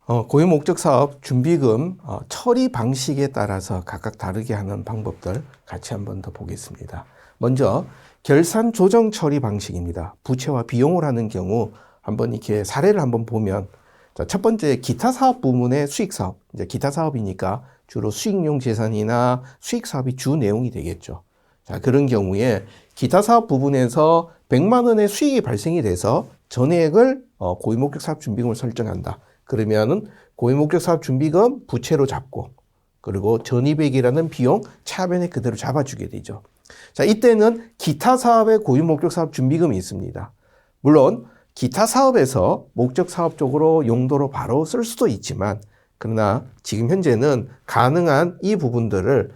고유목적 사업 준비금 처리 방식에 따라서 각각 다르게 하는 방법들 같이 한번 더 보겠습니다. 먼저 결산 조정 처리 방식입니다. 부채와 비용을 하는 경우 한번 이렇게 사례를 한번 보면, 첫 번째 기타 사업 부문의 수익 사업, 이제 기타 사업이니까 주로 수익용 재산이나 수익 사업이 주 내용이 되겠죠. 자, 그런 경우에 기타 사업 부분에서 100만 원의 수익이 발생이 돼서 전액을 고유목적 사업 준비금을 설정한다. 그러면은 고유목적 사업 준비금 부채로 잡고, 그리고 전입액이라는 비용 차변에 그대로 잡아주게 되죠. 자, 이때는 기타 사업의 고유목적 사업 준비금이 있습니다. 물론 기타 사업에서 목적 사업 쪽으로 용도로 바로 쓸 수도 있지만, 그러나 지금 현재는 가능한 이 부분들을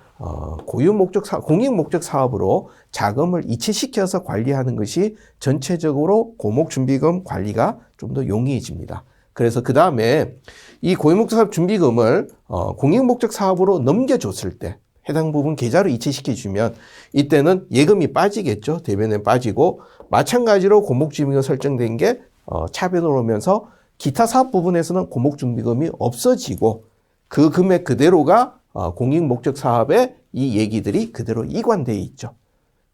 공익목적 사업으로 자금을 이체시켜서 관리하는 것이 전체적으로 고목준비금 관리가 좀 더 용이해집니다. 그래서 그 다음에 이 고유목적 사업 준비금을 공익목적 사업으로 넘겨줬을 때 해당 부분 계좌로 이체시켜주면 이때는 예금이 빠지겠죠. 대변에 빠지고, 마찬가지로 고목준비금 설정된 게 차변으로 오면서 기타 사업 부분에서는 고목준비금이 없어지고, 그 금액 그대로가 공익목적 사업에 이 얘기들이 그대로 이관되어 있죠.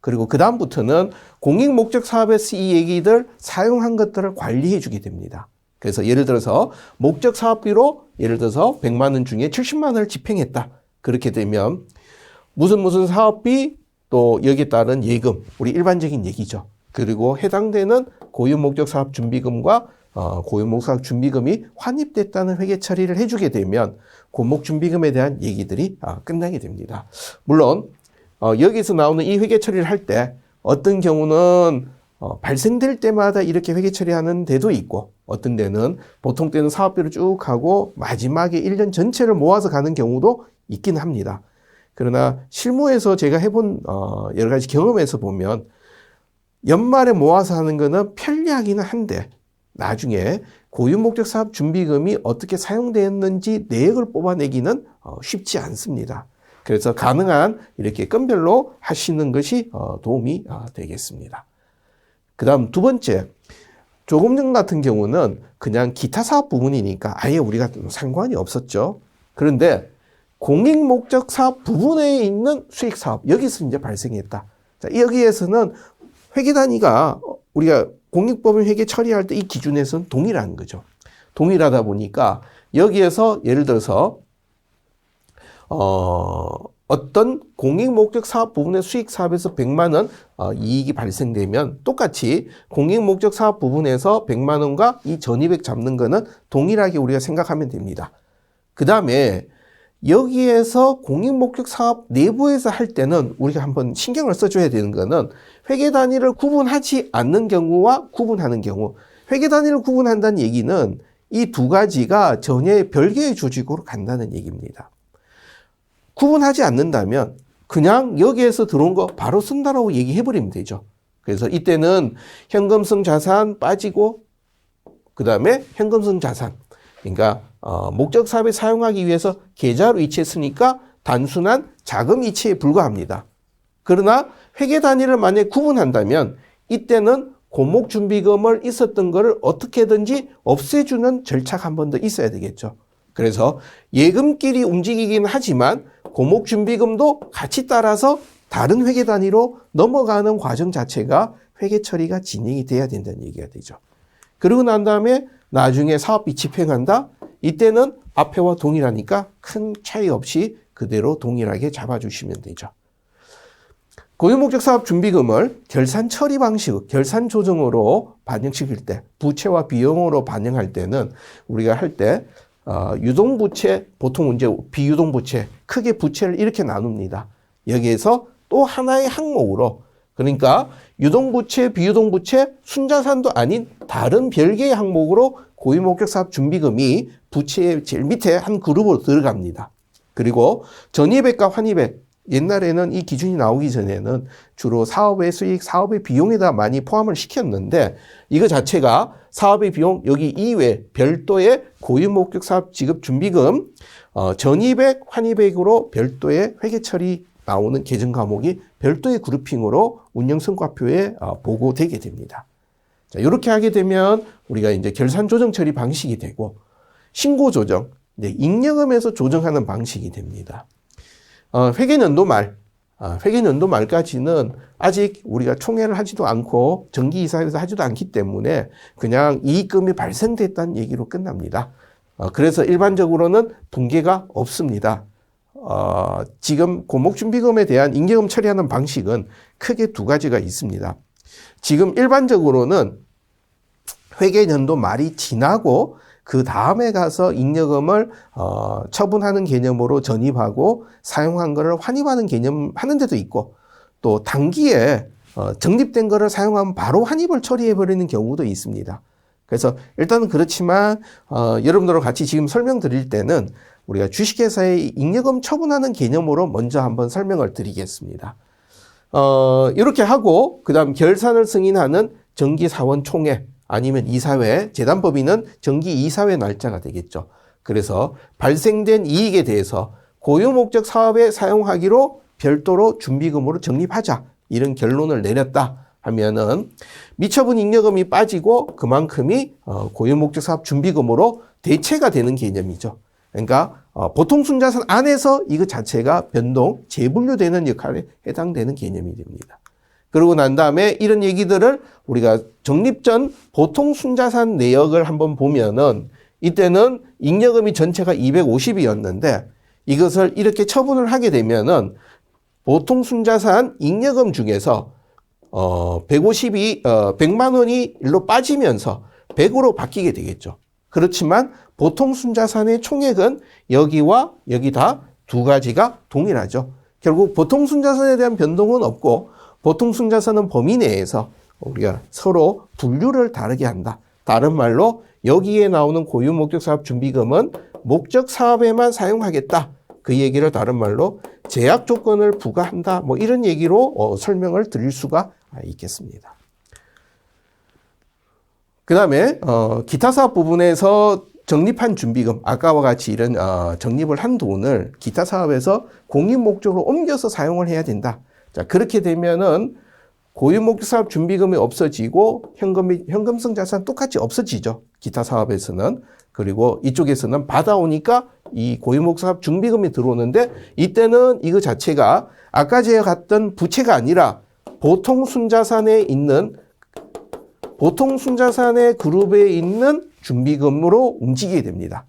그리고 그 다음부터는 공익목적 사업에서 이 얘기들 사용한 것들을 관리해 주게 됩니다. 그래서 예를 들어서 목적 사업비로 예를 들어서 100만 원 중에 70만 원을 집행했다. 그렇게 되면 무슨 사업비, 또 여기에 따른 예금, 우리 일반적인 얘기죠. 그리고 해당되는 고유목적 사업 준비금과 고유목적 사업 준비금이 환입됐다는 회계 처리를 해주게 되면 고목 준비금에 대한 얘기들이 끝나게 됩니다. 물론 여기서 나오는 이 회계 처리를 할 때 어떤 경우는 발생될 때마다 이렇게 회계 처리하는 데도 있고, 어떤 데는 보통 때는 사업비를 쭉 하고 마지막에 1년 전체를 모아서 가는 경우도 있긴 합니다. 그러나 실무에서 제가 해본 여러 가지 경험에서 보면 연말에 모아서 하는 거는 편리하기는 한데 나중에 고유목적 사업 준비금이 어떻게 사용되었는지 내역을 뽑아내기는 쉽지 않습니다. 그래서 가능한 이렇게 건별로 하시는 것이 도움이 되겠습니다. 그 다음 두 번째, 조금 전 같은 경우는 그냥 기타 사업 부분이니까 아예 우리가 상관이 없었죠. 그런데 공익목적 사업 부분에 있는 수익 사업, 여기서 이제 발생했다. 자, 여기에서는 회계 단위가 우리가 공익법인 회계 처리할 때 이 기준에서는 동일한 거죠. 동일하다 보니까 여기에서 예를 들어서 어떤 공익목적 사업 부분의 수익 사업에서 100만 원 이익이 발생되면 똑같이 공익목적 사업 부분에서 100만 원과 이 전입액 잡는 거는 동일하게 우리가 생각하면 됩니다. 그 다음에 여기에서 공익목적 사업 내부에서 할 때는 우리가 한번 신경을 써줘야 되는 거는 회계 단위를 구분하지 않는 경우와 구분하는 경우. 회계 단위를 구분한다는 얘기는 이 두 가지가 전혀 별개의 조직으로 간다는 얘기입니다. 구분하지 않는다면 그냥 여기에서 들어온 거 바로 쓴다라고 얘기해버리면 되죠. 그래서 이때는 현금성 자산 빠지고, 그 다음에 현금성 자산. 그러니까 목적 사업에 사용하기 위해서 계좌로 이체했으니까 단순한 자금 이체에 불과합니다. 그러나 회계 단위를 만약에 구분한다면 이때는 고목준비금을 있었던 것을 어떻게든지 없애주는 절차가 한 번 더 있어야 되겠죠. 그래서 예금끼리 움직이긴 하지만 고목준비금도 같이 따라서 다른 회계 단위로 넘어가는 과정 자체가 회계 처리가 진행이 돼야 된다는 얘기가 되죠. 그러고 난 다음에 나중에 사업비 집행한다? 이때는 앞에와 동일하니까 큰 차이 없이 그대로 동일하게 잡아주시면 되죠. 고유목적 사업 준비금을 결산 처리 방식, 결산 조정으로 반영시킬 때, 부채와 비용으로 반영할 때는 우리가 할 때 유동부채, 보통 이제 비유동부채, 크게 부채를 이렇게 나눕니다. 여기에서 또 하나의 항목으로, 그러니까 유동부채, 비유동부채, 순자산도 아닌 다른 별개의 항목으로 고유목적 사업 준비금이 부채의 제일 밑에 한 그룹으로 들어갑니다. 그리고 전입액과 환입액, 옛날에는 이 기준이 나오기 전에는 주로 사업의 수익, 사업의 비용에다 많이 포함을 시켰는데 이거 자체가 사업의 비용 여기 이외 별도의 고유목적 사업 지급 준비금, 전입액, 환입액으로 별도의 회계 처리 나오는 계정 과목이 별도의 그룹핑으로 운영성과표에 보고되게 됩니다. 자, 이렇게 하게 되면 우리가 이제 결산 조정 처리 방식이 되고, 신고 조정, 잉여금에서 조정하는 방식이 됩니다. 회계연도 말까지는 아직 우리가 총회를 하지도 않고 정기이사회에서 하지도 않기 때문에 그냥 이익금이 발생됐다는 얘기로 끝납니다. 그래서 일반적으로는 분개가 없습니다. 지금 고목준비금에 대한 잉여금 처리하는 방식은 크게 두 가지가 있습니다. 지금 일반적으로는 회계연도 말이 지나고 그 다음에 가서 잉여금을 처분하는 개념으로 전입하고 사용한 거를 환입하는 개념 하는 데도 있고, 또 단기에 적립된 거를 사용하면 바로 환입을 처리해 버리는 경우도 있습니다. 그래서 일단은 그렇지만 여러분들과 같이 지금 설명드릴 때는 우리가 주식회사의 잉여금 처분하는 개념으로 먼저 한번 설명을 드리겠습니다. 이렇게 하고 그다음 결산을 승인하는 정기사원총회 아니면 이사회, 재단법인은 정기이사회 날짜가 되겠죠. 그래서 발생된 이익에 대해서 고유목적 사업에 사용하기로 별도로 준비금으로 적립하자, 이런 결론을 내렸다 하면은 미처분 잉여금이 빠지고 그만큼이 고유목적 사업 준비금으로 대체가 되는 개념이죠. 그러니까 보통 순자산 안에서 이것 자체가 변동, 재분류되는 역할에 해당되는 개념이 됩니다. 그러고 난 다음에 이런 얘기들을 우리가 적립 전 보통 순자산 내역을 한번 보면은 이때는 잉여금이 전체가 250이었는데 이것을 이렇게 처분을 하게 되면은 보통 순자산 잉여금 중에서 100만 원이 일로 빠지면서 100으로 바뀌게 되겠죠. 그렇지만 보통 순자산의 총액은 여기와 여기 다 두 가지가 동일하죠. 결국 보통 순자산에 대한 변동은 없고 보통 순자산은 범위 내에서 우리가 서로 분류를 다르게 한다. 다른 말로 여기에 나오는 고유목적사업 준비금은 목적 사업에만 사용하겠다. 그 얘기를 다른 말로 제약 조건을 부과한다. 뭐 이런 얘기로 설명을 드릴 수가 있겠습니다. 그 다음에 기타 사업 부분에서 적립한 준비금, 아까와 같이 이런 적립을 한 돈을 기타 사업에서 공익 목적으로 옮겨서 사용을 해야 된다. 자, 그렇게 되면은 고유목적 사업 준비금이 없어지고 현금성 자산 똑같이 없어지죠. 기타 사업에서는. 그리고 이쪽에서는 받아오니까 이 고유목적 사업 준비금이 들어오는데 이때는 이거 자체가 아까 제가 갔던 부채가 아니라 보통 순자산의 그룹에 있는 준비금으로 움직이게 됩니다.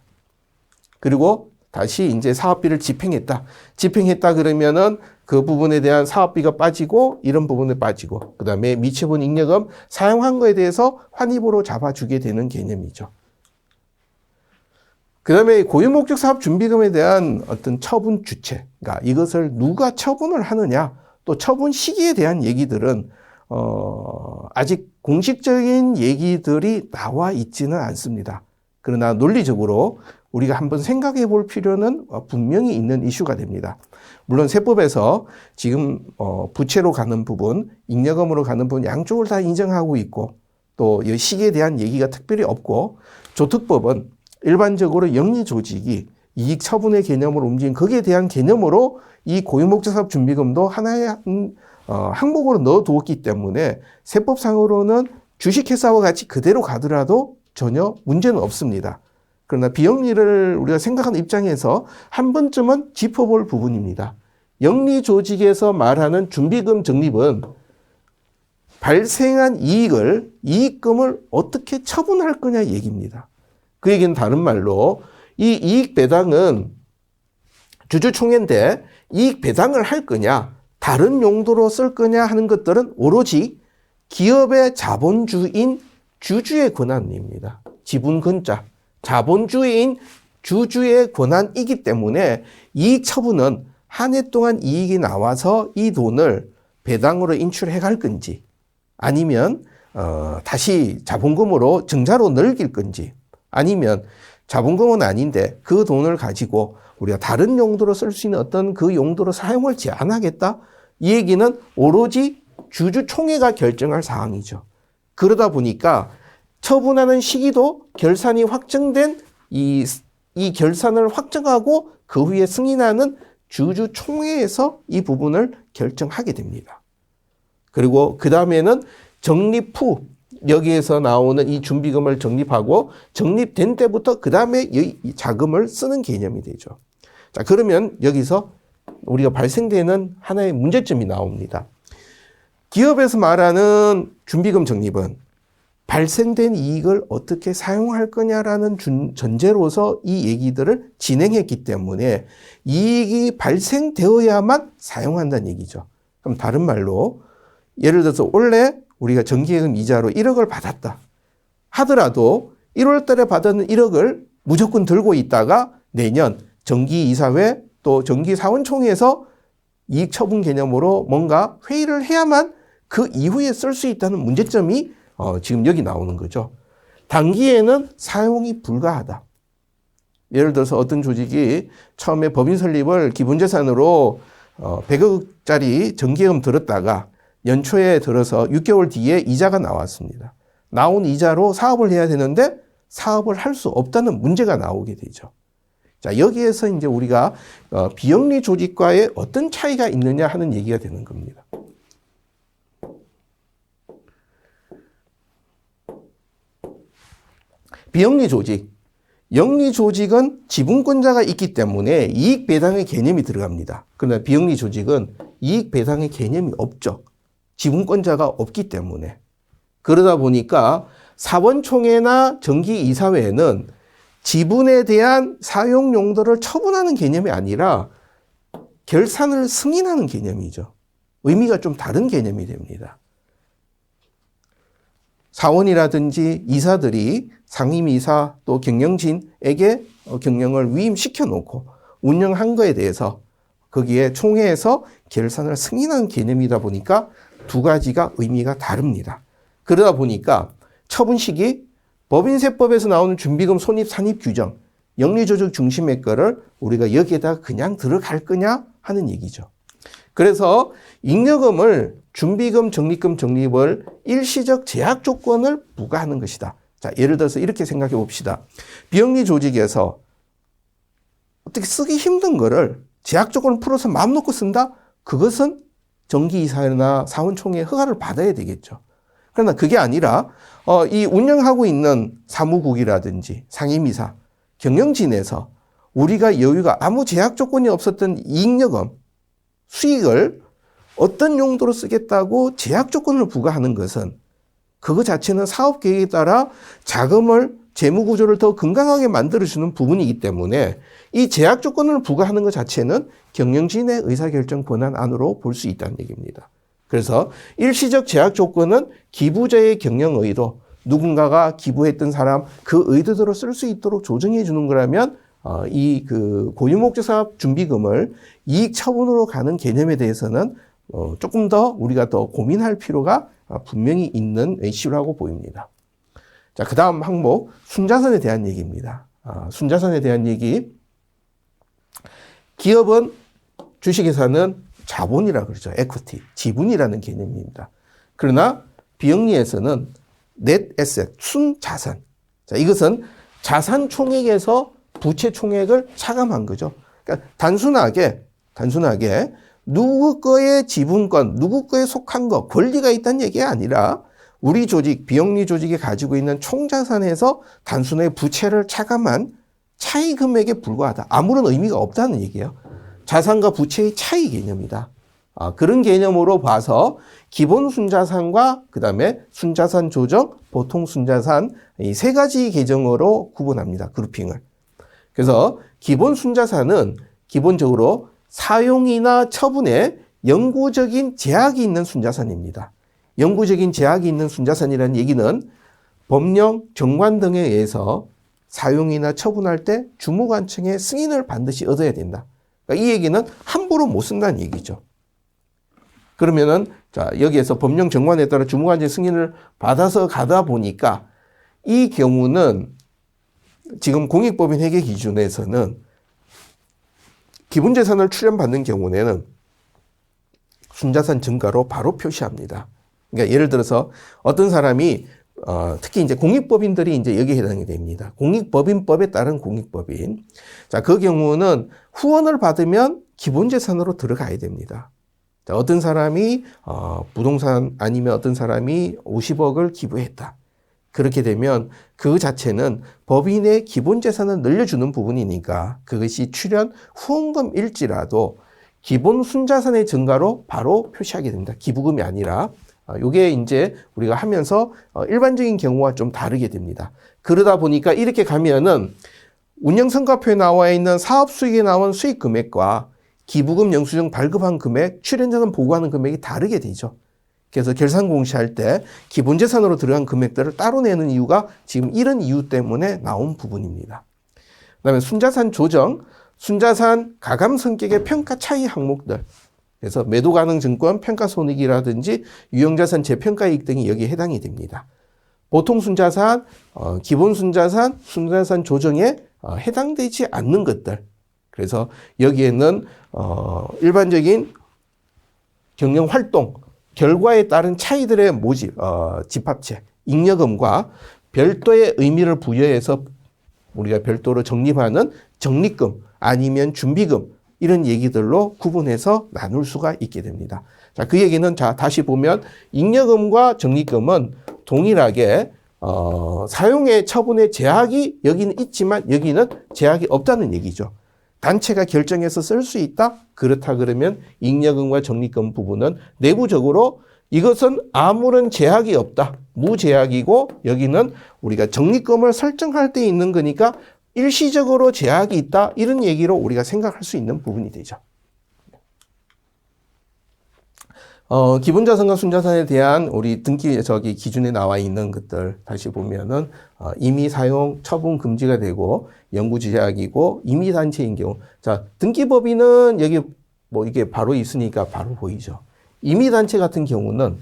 그리고 다시 이제 사업비를 집행했다. 집행했다 그러면은 그 부분에 대한 사업비가 빠지고 이런 부분에 빠지고 그 다음에 미처분 잉여금 사용한 거에 대해서 환입으로 잡아주게 되는 개념이죠. 그 다음에 고유목적 사업 준비금에 대한 어떤 처분 주체, 그러니까 이것을 누가 처분을 하느냐, 또 처분 시기에 대한 얘기들은 아직 공식적인 얘기들이 나와 있지는 않습니다. 그러나 논리적으로 우리가 한번 생각해 볼 필요는 분명히 있는 이슈가 됩니다. 물론 세법에서 지금 부채로 가는 부분, 잉여금으로 가는 부분 양쪽을 다 인정하고 있고 또 이 시기에 대한 얘기가 특별히 없고 조특법은 일반적으로 영리조직이 이익 처분의 개념으로 움직인 거기에 대한 개념으로 이 고유목적 사업 준비금도 하나의 항목으로 넣어두었기 때문에 세법상으로는 주식회사와 같이 그대로 가더라도 전혀 문제는 없습니다. 그러나 비영리를 우리가 생각하는 입장에서 한 번쯤은 짚어볼 부분입니다. 영리조직에서 말하는 준비금 적립은 발생한 이익금을 어떻게 처분할 거냐 얘기입니다. 그 얘기는 다른 말로 이 이익 배당은 주주총회인데 이익 배당을 할 거냐, 다른 용도로 쓸 거냐 하는 것들은 오로지 기업의 자본주인 주주의 권한입니다. 지분근자, 자본주인 주주의 권한이기 때문에 이익 처분은 한 해 동안 이익이 나와서 이 돈을 배당으로 인출해 갈 건지 아니면 다시 자본금으로 증자로 늘릴 건지 아니면 자본금은 아닌데 그 돈을 가지고 우리가 다른 용도로 쓸 수 있는 어떤 그 용도로 사용을 제한하겠다? 이 얘기는 오로지 주주총회가 결정할 사항이죠. 그러다 보니까 처분하는 시기도 결산이 확정된 이 결산을 확정하고 그 후에 승인하는 주주총회에서 이 부분을 결정하게 됩니다. 그리고 그 다음에는 적립 후 여기에서 나오는 이 준비금을 적립하고 적립된 때부터 그 다음에 이 자금을 쓰는 개념이 되죠. 자, 그러면 여기서 우리가 발생되는 하나의 문제점이 나옵니다. 기업에서 말하는 준비금 적립은 발생된 이익을 어떻게 사용할 거냐라는 전제로서 이 얘기들을 진행했기 때문에 이익이 발생되어야만 사용한다는 얘기죠. 그럼 다른 말로 예를 들어서 원래 우리가 정기예금 이자로 1억을 받았다 하더라도 1월 달에 받은 1억을 무조건 들고 있다가 내년 정기이사회 또 정기사원총회에서 이익 처분 개념으로 뭔가 회의를 해야만 그 이후에 쓸 수 있다는 문제점이 지금 여기 나오는 거죠. 단기에는 사용이 불가하다. 예를 들어서 어떤 조직이 처음에 법인 설립을 기본재산으로 100억짜리 정기예금 들었다가 연초에 들어서 6개월 뒤에 이자가 나왔습니다. 나온 이자로 사업을 해야 되는데 사업을 할 수 없다는 문제가 나오게 되죠. 자, 여기에서 이제 우리가 비영리 조직과의 어떤 차이가 있느냐 하는 얘기가 되는 겁니다. 비영리 조직. 영리 조직은 지분권자가 있기 때문에 이익 배당의 개념이 들어갑니다. 그러나 비영리 조직은 이익 배당의 개념이 없죠. 지분권자가 없기 때문에. 그러다 보니까 사원총회나 정기이사회에는 지분에 대한 사용 용도를 처분하는 개념이 아니라 결산을 승인하는 개념이죠. 의미가 좀 다른 개념이 됩니다. 사원이라든지 이사들이 상임이사 또 경영진에게 경영을 위임시켜 놓고 운영한 거에 대해서 거기에 총회에서 결산을 승인한 개념이다 보니까 두 가지가 의미가 다릅니다. 그러다 보니까 처분 시기 법인세법에서 나오는 준비금 손입 산입 규정 영리조직 중심의 거를 우리가 여기에다 그냥 들어갈 거냐 하는 얘기죠. 그래서 잉여금을 준비금, 적립금, 적립을 일시적 제약 조건을 부과하는 것이다. 자, 예를 들어서 이렇게 생각해 봅시다. 비영리 조직에서 어떻게 쓰기 힘든 거를 제약 조건을 풀어서 마음 놓고 쓴다? 그것은 정기이사회나 사원총회 허가를 받아야 되겠죠. 그러나 그게 아니라 이 운영하고 있는 사무국이라든지 상임이사, 경영진에서 우리가 여유가 아무 제약 조건이 없었던 이익여금, 수익을 어떤 용도로 쓰겠다고 제약 조건을 부과하는 것은 그거 자체는 사업 계획에 따라 자금을 재무 구조를 더 건강하게 만들어주는 부분이기 때문에 이 제약 조건을 부과하는 것 자체는 경영진의 의사결정 권한 안으로 볼 수 있다는 얘기입니다. 그래서 일시적 제약 조건은 기부자의 경영 의도, 누군가가 기부했던 사람 그 의도대로 쓸 수 있도록 조정해 주는 거라면 이 고유목적 사업 준비금을 이익 처분으로 가는 개념에 대해서는 조금 더 우리가 더 고민할 필요가 분명히 있는 이슈라고 보입니다. 자, 그 다음 항목 순자산에 대한 얘기입니다. 순자산에 대한 얘기. 기업은 주식회사는 자본이라 그러죠. 에쿼티, 지분이라는 개념입니다. 그러나 비영리에서는 net asset, 순자산. 자, 이것은 자산 총액에서 부채 총액을 차감한 거죠. 그러니까 단순하게 누구 거의 지분권, 누구 거에 속한 거, 권리가 있다는 얘기가 아니라 우리 조직, 비영리 조직이 가지고 있는 총자산에서 단순하게 부채를 차감한 차이 금액에 불과하다. 아무런 의미가 없다는 얘기예요. 자산과 부채의 차이 개념이다. 그런 개념으로 봐서 기본 순자산과 그 다음에 순자산 조정, 보통 순자산 이 세 가지 계정으로 구분합니다. 그룹핑을. 그래서 기본 순자산은 기본적으로 사용이나 처분에 영구적인 제약이 있는 순자산입니다. 영구적인 제약이 있는 순자산이라는 얘기는 법령, 정관 등에 의해서 사용이나 처분할 때 주무관청의 승인을 반드시 얻어야 된다. 그러니까 이 얘기는 함부로 못 쓴다는 얘기죠. 그러면은 자, 여기에서 법령 정관에 따라 주무관청의 승인을 받아서 가다 보니까 이 경우는 지금 공익법인 회계 기준에서는 기본재산을 출연받는 경우에는 순자산 증가로 바로 표시합니다. 그러니까 예를 들어서 어떤 사람이 특히 이제 공익법인들이 이제 여기에 해당이 됩니다. 공익법인법에 따른 공익법인. 자, 그 경우는 후원을 받으면 기본재산으로 들어가야 됩니다. 자, 어떤 사람이 부동산 아니면 어떤 사람이 50억을 기부했다. 그렇게 되면 그 자체는 법인의 기본 재산을 늘려주는 부분이니까 그것이 출연 후원금일지라도 기본 순자산의 증가로 바로 표시하게 됩니다. 기부금이 아니라. 이게 이제 우리가 하면서 일반적인 경우와 좀 다르게 됩니다. 그러다 보니까 이렇게 가면은 운영성과표에 나와 있는 사업수익에 나온 수익 금액과 기부금 영수증 발급한 금액, 출연자산 보고하는 금액이 다르게 되죠. 그래서 결산 공시할 때 기본 재산으로 들어간 금액들을 따로 내는 이유가 지금 이런 이유 때문에 나온 부분입니다. 그다음에 순자산 조정, 순자산 가감 성격의 평가 차이 항목들. 그래서 매도 가능 증권 평가 손익이라든지 유형자산 재평가이익 등이 여기에 해당이 됩니다. 보통 순자산, 기본 순자산, 순자산 조정에 해당되지 않는 것들. 그래서 여기에는 일반적인 경영 활동 결과에 따른 차이들의 모집, 집합체, 잉여금과 별도의 의미를 부여해서 우리가 별도로 적립하는 적립금 아니면 준비금 이런 얘기들로 구분해서 나눌 수가 있게 됩니다. 자, 그 얘기는 자 다시 보면 잉여금과 적립금은 동일하게 사용의 처분의 제약이 여기는 있지만 여기는 제약이 없다는 얘기죠. 단체가 결정해서 쓸 수 있다? 그렇다 그러면 잉여금과 적립금 부분은 내부적으로 이것은 아무런 제약이 없다. 무제약이고 여기는 우리가 적립금을 설정할 때 있는 거니까 일시적으로 제약이 있다. 이런 얘기로 우리가 생각할 수 있는 부분이 되죠. 기본자산과 순자산에 대한 우리 등기 기준에 나와 있는 것들 다시 보면은 임의 사용 처분 금지가 되고 영구 제약이고 임의 단체인 경우 자 등기법인은 여기 뭐 이게 바로 있으니까 바로 보이죠. 임의 단체 같은 경우는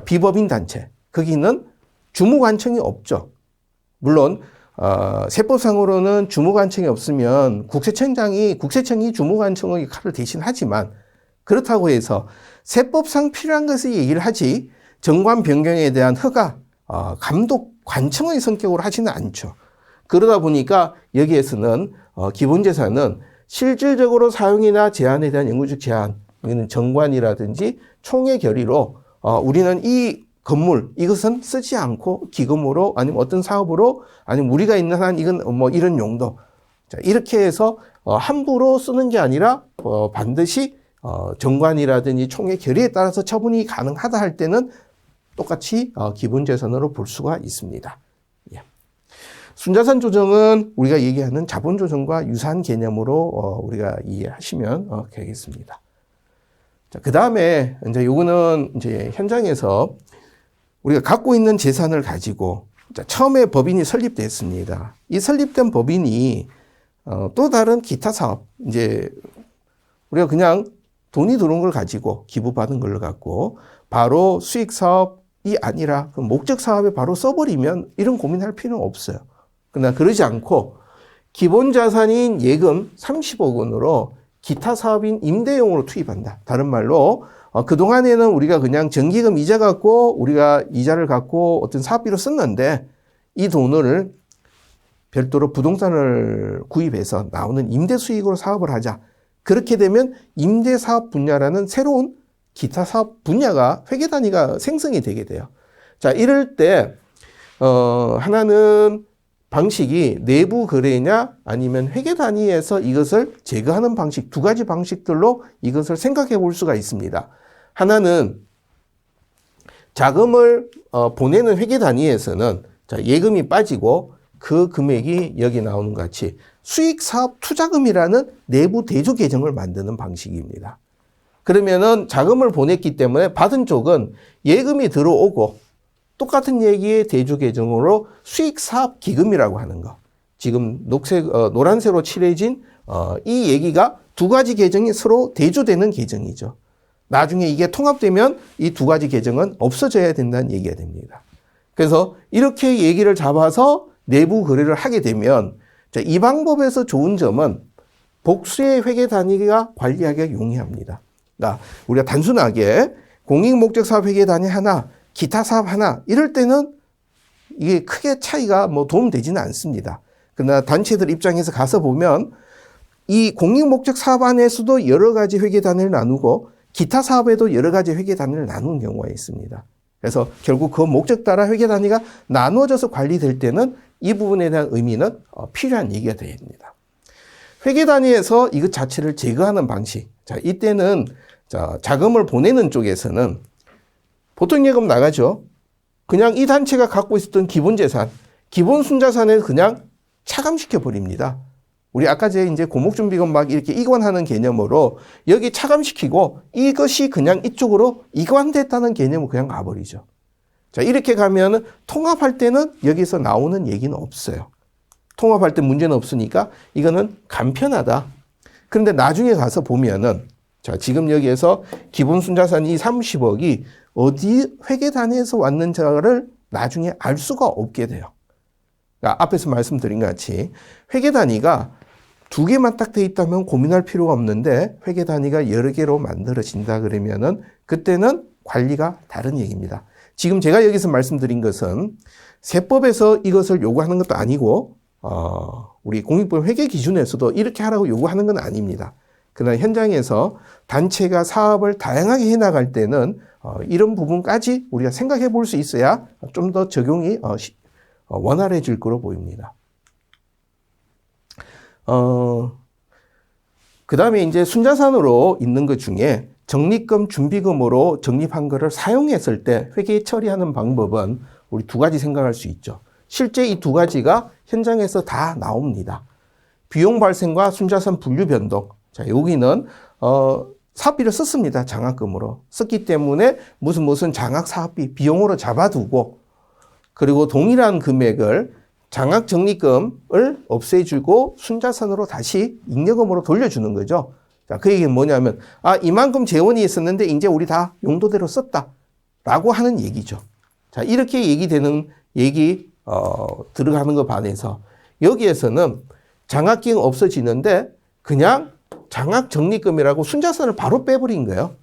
비법인 단체 거기는 주무관청이 없죠. 물론 세법상으로는 주무관청이 없으면 국세청이 주무관청의 역할을 대신하지만 그렇다고 해서 세법상 필요한 것을 얘기를 하지 정관 변경에 대한 허가, 감독, 관청의 성격으로 하지는 않죠. 그러다 보니까 여기에서는 기본재산은 실질적으로 사용이나 제한에 대한 영구적 제한, 여기는 정관이라든지 총회 결의로 우리는 이 건물 이것은 쓰지 않고 기금으로 아니면 어떤 사업으로 아니면 우리가 있는 한 이건 뭐 이런 용도 자, 이렇게 해서 함부로 쓰는 게 아니라 반드시 정관이라든지 총회 결의에 따라서 처분이 가능하다 할 때는 똑같이 기본재산으로 볼 수가 있습니다. 예. 순자산 조정은 우리가 얘기하는 자본 조정과 유사한 개념으로 우리가 이해하시면 되겠습니다. 자, 그 다음에 이제 요거는 이제 현장에서 우리가 갖고 있는 재산을 가지고 자, 처음에 법인이 설립됐습니다. 이 설립된 법인이 또 다른 기타 사업 이제 우리가 그냥 돈이 들어온 걸 가지고 기부받은 걸 갖고 바로 수익 사업이 아니라 그 목적 사업에 바로 써버리면 이런 고민할 필요는 없어요. 그러나 그러지 않고 기본 자산인 예금 30억 원으로 기타 사업인 임대용으로 투입한다. 다른 말로 그동안에는 우리가 그냥 정기금 이자 갖고 우리가 이자를 갖고 어떤 사업비로 썼는데 이 돈을 별도로 부동산을 구입해서 나오는 임대 수익으로 사업을 하자. 그렇게 되면 임대 사업 분야라는 새로운 기타 사업 분야가 회계 단위가 생성이 되게 돼요. 자, 이럴 때 하나는 방식이 내부 거래냐 아니면 회계 단위에서 이것을 제거하는 방식 두 가지 방식들로 이것을 생각해 볼 수가 있습니다. 하나는 자금을 보내는 회계 단위에서는 자, 예금이 빠지고 그 금액이 여기 나오는 것 같이 수익사업 투자금이라는 내부 대조 계정을 만드는 방식입니다. 그러면은 자금을 보냈기 때문에 받은 쪽은 예금이 들어오고 똑같은 얘기의 대조 계정으로 수익사업 기금이라고 하는 거. 지금 노란색으로 칠해진 이 얘기가 두 가지 계정이 서로 대조되는 계정이죠. 나중에 이게 통합되면 이 두 가지 계정은 없어져야 된다는 얘기가 됩니다. 그래서 이렇게 얘기를 잡아서 내부 거래를 하게 되면 자, 이 방법에서 좋은 점은 복수의 회계 단위가 관리하기가 용이합니다. 그러니까 우리가 단순하게 공익 목적 사업 회계 단위 하나, 기타 사업 하나 이럴 때는 이게 크게 차이가 뭐 도움되지는 않습니다. 그러나 단체들 입장에서 가서 보면 이 공익 목적 사업 안에서도 여러 가지 회계 단위를 나누고 기타 사업에도 여러 가지 회계 단위를 나눈 경우가 있습니다. 그래서 결국 그 목적 따라 회계 단위가 나누어져서 관리될 때는 이 부분에 대한 의미는 필요한 얘기가 됩니다. 회계 단위에서 이것 자체를 제거하는 방식. 자, 이때는 자금을 보내는 쪽에서는 보통 예금 나가죠. 그냥 이 단체가 갖고 있었던 기본 재산, 기본 순자산을 그냥 차감시켜 버립니다. 우리 아까 이제 고목준비금 막 이렇게 이관하는 개념으로 여기 차감시키고 이것이 그냥 이쪽으로 이관됐다는 개념으로 그냥 가버리죠. 자, 이렇게 가면은 통합할 때는 여기서 나오는 얘기는 없어요. 통합할 때 문제는 없으니까 이거는 간편하다. 그런데 나중에 가서 보면은 자, 지금 여기에서 기본 순자산이 30억이 어디 회계 단위에서 왔는지를 나중에 알 수가 없게 돼요. 그러니까 앞에서 말씀드린 것 같이 회계 단위가 두 개만 딱 돼 있다면 고민할 필요가 없는데 회계 단위가 여러 개로 만들어진다 그러면은 그때는 관리가 다른 얘기입니다. 지금 제가 여기서 말씀드린 것은 세법에서 이것을 요구하는 것도 아니고 우리 공익법 회계 기준에서도 이렇게 하라고 요구하는 건 아닙니다. 그러나 현장에서 단체가 사업을 다양하게 해나갈 때는 이런 부분까지 우리가 생각해 볼 수 있어야 좀 더 적용이 원활해질 거로 보입니다. 그 다음에 이제 순자산으로 있는 것 중에 적립금, 준비금으로 적립한 거를 사용했을 때 회계 처리하는 방법은 우리 두 가지 생각할 수 있죠. 실제 이 두 가지가 현장에서 다 나옵니다. 비용 발생과 순자산 분류 변동. 자, 여기는 사업비를 썼습니다. 장학금으로. 썼기 때문에 무슨 장학 사업비 비용으로 잡아두고 그리고 동일한 금액을 장학 적립금을 없애주고 순자산으로 다시 잉여금으로 돌려주는 거죠. 자, 그 얘기는 뭐냐면 이만큼 재원이 있었는데 이제 우리 다 용도대로 썼다라고 하는 얘기죠. 자, 이렇게 얘기되는 얘기 들어가는 거 반해서 여기에서는 장학금 없어지는데 그냥 장학 적립금이라고 순자산을 바로 빼버린 거예요.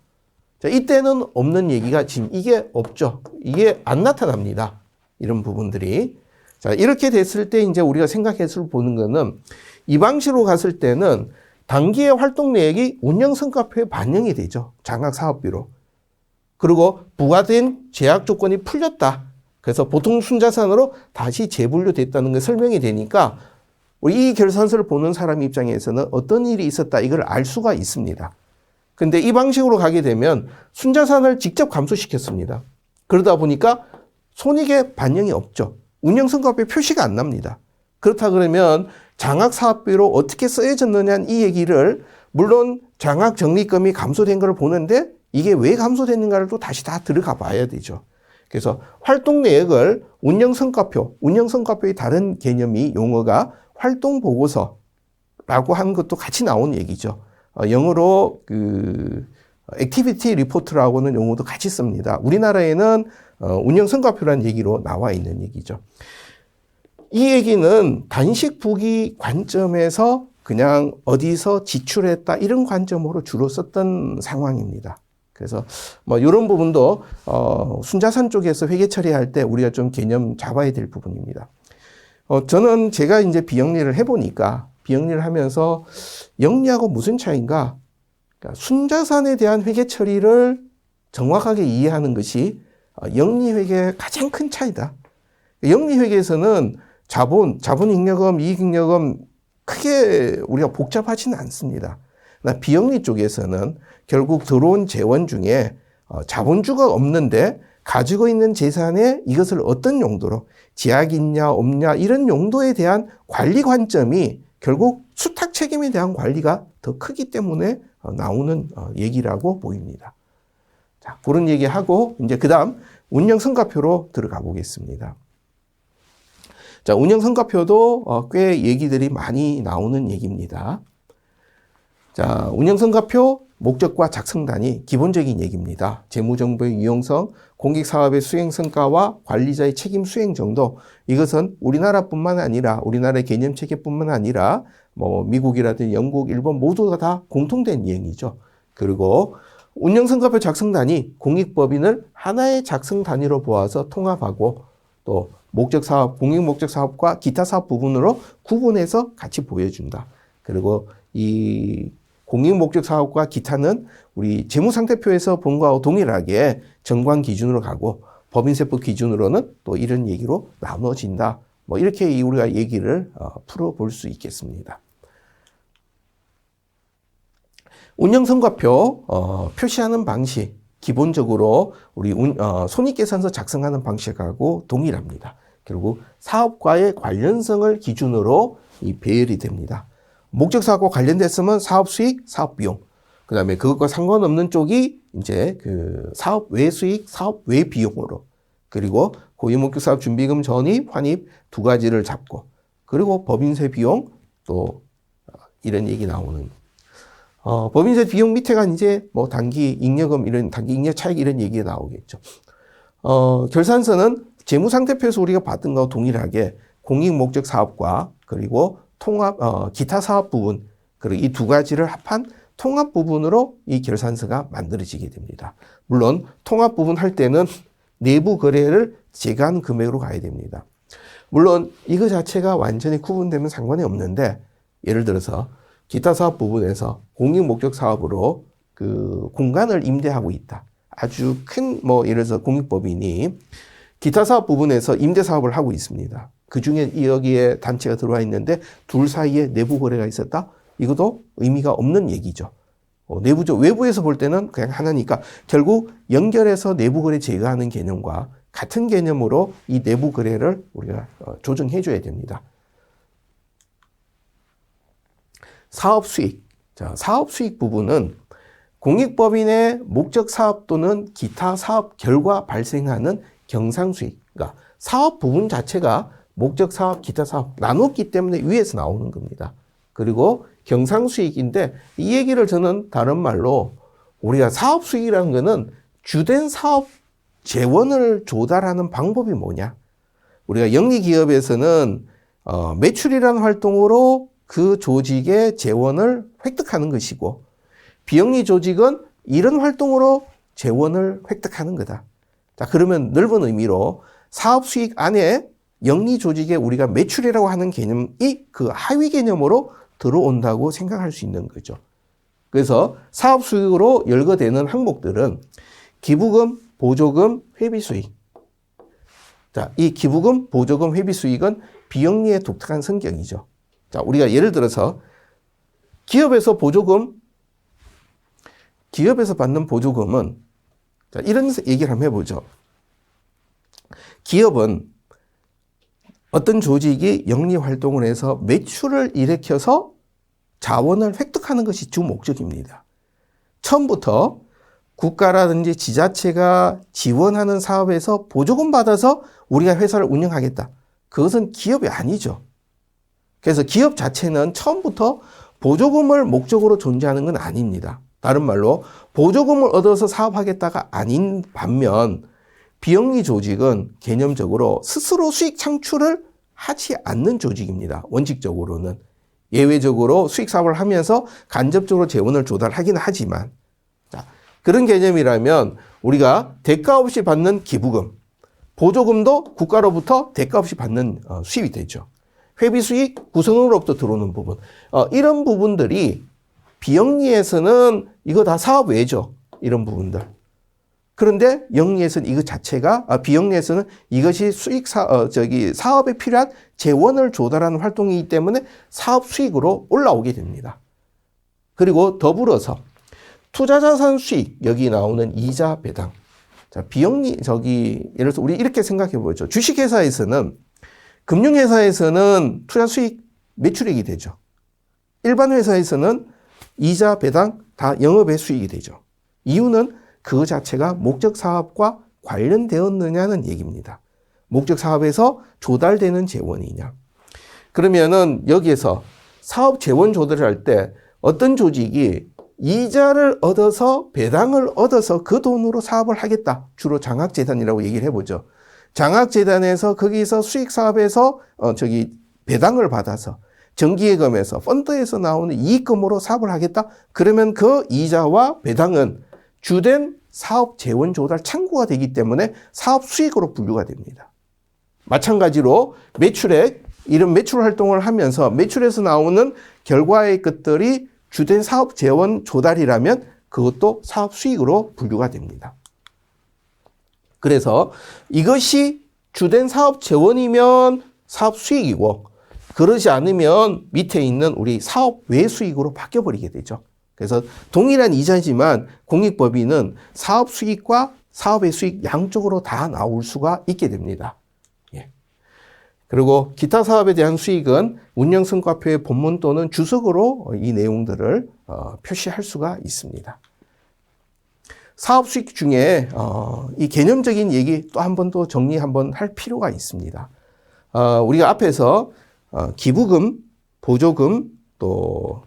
자, 이때는 없는 얘기가 지금 이게 없죠. 이게 안 나타납니다. 이런 부분들이. 자, 이렇게 됐을 때 이제 우리가 생각해서 보는 거는 이 방식으로 갔을 때는 단기의 활동 내역이 운영 성과표에 반영이 되죠. 장학 사업비로. 그리고 부과된 제약 조건이 풀렸다. 그래서 보통 순자산으로 다시 재분류됐다는 게 설명이 되니까 이 결산서를 보는 사람 입장에서는 어떤 일이 있었다 이걸 알 수가 있습니다. 근데 이 방식으로 가게 되면 순자산을 직접 감소시켰습니다. 그러다 보니까 손익에 반영이 없죠. 운영성과표에 표시가 안 납니다. 그렇다 그러면 장학사업비로 어떻게 쓰여졌느냐는 이 얘기를 물론 장학 적립금이 감소된 걸 보는데 이게 왜 감소됐는가를 또 다시 다 들어가 봐야 되죠. 그래서 활동 내역을 운영성과표의 다른 개념이 용어가 활동보고서라고 하는 것도 같이 나온 얘기죠. 영어로 액티비티 리포트라고는 용어도 같이 씁니다. 우리나라에는 운영성과표라는 얘기로 나와 있는 얘기죠. 이 얘기는 단식 부기 관점에서 그냥 어디서 지출했다 이런 관점으로 주로 썼던 상황입니다. 그래서 이런 부분도 순자산 쪽에서 회계 처리할 때 우리가 좀 개념 잡아야 될 부분입니다. 저는 제가 이제 비영리를 해보니까 비영리를 하면서 영리하고 무슨 차이인가? 그러니까 순자산에 대한 회계 처리를 정확하게 이해하는 것이 영리회계의 가장 큰 차이다. 영리회계에서는 자본잉여금, 이익잉여금 크게 우리가 복잡하지는 않습니다. 비영리 쪽에서는 결국 들어온 재원 중에 자본주가 없는데 가지고 있는 재산에 이것을 어떤 용도로 제약이 있냐 없냐 이런 용도에 대한 관리 관점이 결국 수탁 책임에 대한 관리가 더 크기 때문에 나오는 얘기라고 보입니다. 자, 그런 얘기하고 이제 그다음 운영성과표로 들어가 보겠습니다. 자, 운영성과표도 꽤 얘기들이 많이 나오는 얘기입니다. 자, 운영성과표 목적과 작성단이 기본적인 얘기입니다. 재무정보의 유용성, 공익사업의 수행성과와 관리자의 책임 수행 정도, 이것은 우리나라뿐만 아니라 우리나라의 개념체계뿐만 아니라 미국이라든지 영국, 일본 모두가 다 공통된 이행이죠. 그리고 운영성과표 작성단이 공익법인을 하나의 작성단위로 보아서 통합하고 또 목적사업, 공익목적사업과 기타 사업 부분으로 구분해서 같이 보여준다. 그리고 이 공익 목적 사업과 기타는 우리 재무상태표에서 본 거하고 동일하게 정관 기준으로 가고 법인세법 기준으로는 또 이런 얘기로 나눠진다. 뭐 이렇게 우리가 얘기를 풀어볼 수 있겠습니다. 운영성과표 표시하는 방식 기본적으로 우리 손익계산서 작성하는 방식하고 동일합니다. 결국 사업과의 관련성을 기준으로 이 배열이 됩니다. 목적사업과 관련됐으면 사업수익, 사업비용. 그 다음에 그것과 상관없는 쪽이 이제 그 사업 외수익, 사업 외비용으로. 그리고 고유목적사업 준비금 전입, 환입 두 가지를 잡고. 그리고 법인세 비용 또 이런 얘기 나오는. 법인세 비용 밑에가 이제 뭐 단기 잉여금 이런 단기 잉여 차익 이런 얘기가 나오겠죠. 결산서는 재무상태표에서 우리가 봤던 거와 동일하게 공익 목적 사업과 그리고 통합, 기타 사업 부분, 그리고 이 두 가지를 합한 통합 부분으로 이 결산서가 만들어지게 됩니다. 물론 통합 부분 할 때는 내부 거래를 제거한 금액으로 가야 됩니다. 물론 이거 자체가 완전히 구분되면 상관이 없는데 예를 들어서 기타 사업 부분에서 공익 목적 사업으로 그 공간을 임대하고 있다. 아주 큰 뭐 예를 들어서 공익법인이 기타 사업 부분에서 임대 사업을 하고 있습니다. 그 중에 여기에 단체가 들어와 있는데 둘 사이에 내부 거래가 있었다? 이것도 의미가 없는 얘기죠. 외부에서 볼 때는 그냥 하나니까 결국 연결해서 내부 거래 제거하는 개념과 같은 개념으로 이 내부 거래를 우리가 조정해 줘야 됩니다. 사업 수익. 자, 사업 수익 부분은 공익법인의 목적 사업 또는 기타 사업 결과 발생하는 경상수익. 그러니까 사업 부분 자체가 목적 사업, 기타 사업 나눴기 때문에 위에서 나오는 겁니다. 그리고 경상수익인데 이 얘기를 저는 다른 말로 우리가 사업수익이라는 거는 주된 사업 재원을 조달하는 방법이 뭐냐. 우리가 영리기업에서는 매출이라는 활동으로 그 조직의 재원을 획득하는 것이고 비영리 조직은 이런 활동으로 재원을 획득하는 거다. 자, 그러면 넓은 의미로 사업 수익 안에 영리 조직에 우리가 매출이라고 하는 개념이 그 하위 개념으로 들어온다고 생각할 수 있는 거죠. 그래서 사업 수익으로 열거되는 항목들은 기부금, 보조금, 회비 수익. 자, 이 기부금, 보조금, 회비 수익은 비영리의 독특한 성격이죠. 자, 우리가 예를 들어서 기업에서 받는 보조금은 자, 이런 얘기를 한번 해보죠. 기업은 어떤 조직이 영리 활동을 해서 매출을 일으켜서 자원을 획득하는 것이 주 목적입니다. 처음부터 국가라든지 지자체가 지원하는 사업에서 보조금 받아서 우리가 회사를 운영하겠다. 그것은 기업이 아니죠. 그래서 기업 자체는 처음부터 보조금을 목적으로 존재하는 건 아닙니다. 다른 말로 보조금을 얻어서 사업하겠다가 아닌 반면 비영리 조직은 개념적으로 스스로 수익 창출을 하지 않는 조직입니다. 원칙적으로는. 예외적으로 수익 사업을 하면서 간접적으로 재원을 조달하긴 하지만 자, 그런 개념이라면 우리가 대가 없이 받는 기부금, 보조금도 국가로부터 대가 없이 받는 수입이 되죠. 회비 수익 구성으로부터 들어오는 부분. 이런 부분들이 비영리에서는 이거 다 사업 외죠. 이런 부분들. 그런데 영리에서는 이것 자체가, 비영리에서는 이것이 사업에 필요한 재원을 조달하는 활동이기 때문에 사업 수익으로 올라오게 됩니다. 그리고 더불어서 투자자산 수익, 여기 나오는 이자 배당. 자, 비영리, 예를 들어서 우리 이렇게 생각해 보죠. 주식회사에서는, 금융회사에서는 투자 수익 매출액이 되죠. 일반 회사에서는 이자 배당 다 영업의 수익이 되죠. 이유는 그 자체가 목적 사업과 관련되었느냐는 얘기입니다. 목적 사업에서 조달되는 재원이냐. 그러면은 여기에서 사업 재원 조달을 할 때 어떤 조직이 이자를 얻어서 배당을 얻어서 그 돈으로 사업을 하겠다. 주로 장학재단이라고 얘기를 해보죠. 장학재단에서 거기서 수익 사업에서 배당을 받아서 정기예금에서 펀드에서 나오는 이익금으로 사업을 하겠다. 그러면 그 이자와 배당은 주된 사업 재원 조달 창구가 되기 때문에 사업 수익으로 분류가 됩니다. 마찬가지로 매출액, 이런 매출 활동을 하면서 매출에서 나오는 결과의 것들이 주된 사업 재원 조달이라면 그것도 사업 수익으로 분류가 됩니다. 그래서 이것이 주된 사업 재원이면 사업 수익이고 그러지 않으면 밑에 있는 우리 사업 외 수익으로 바뀌어버리게 되죠. 그래서 동일한 이자지만 공익법인은 사업 수익과 사업의 수익 양쪽으로 다 나올 수가 있게 됩니다. 예. 그리고 기타 사업에 대한 수익은 운영성과표의 본문 또는 주석으로 이 내용들을 표시할 수가 있습니다. 사업 수익 중에 이 개념적인 얘기 또 한 번 더 정리 한번 할 필요가 있습니다. 우리가 앞에서 기부금, 보조금, 또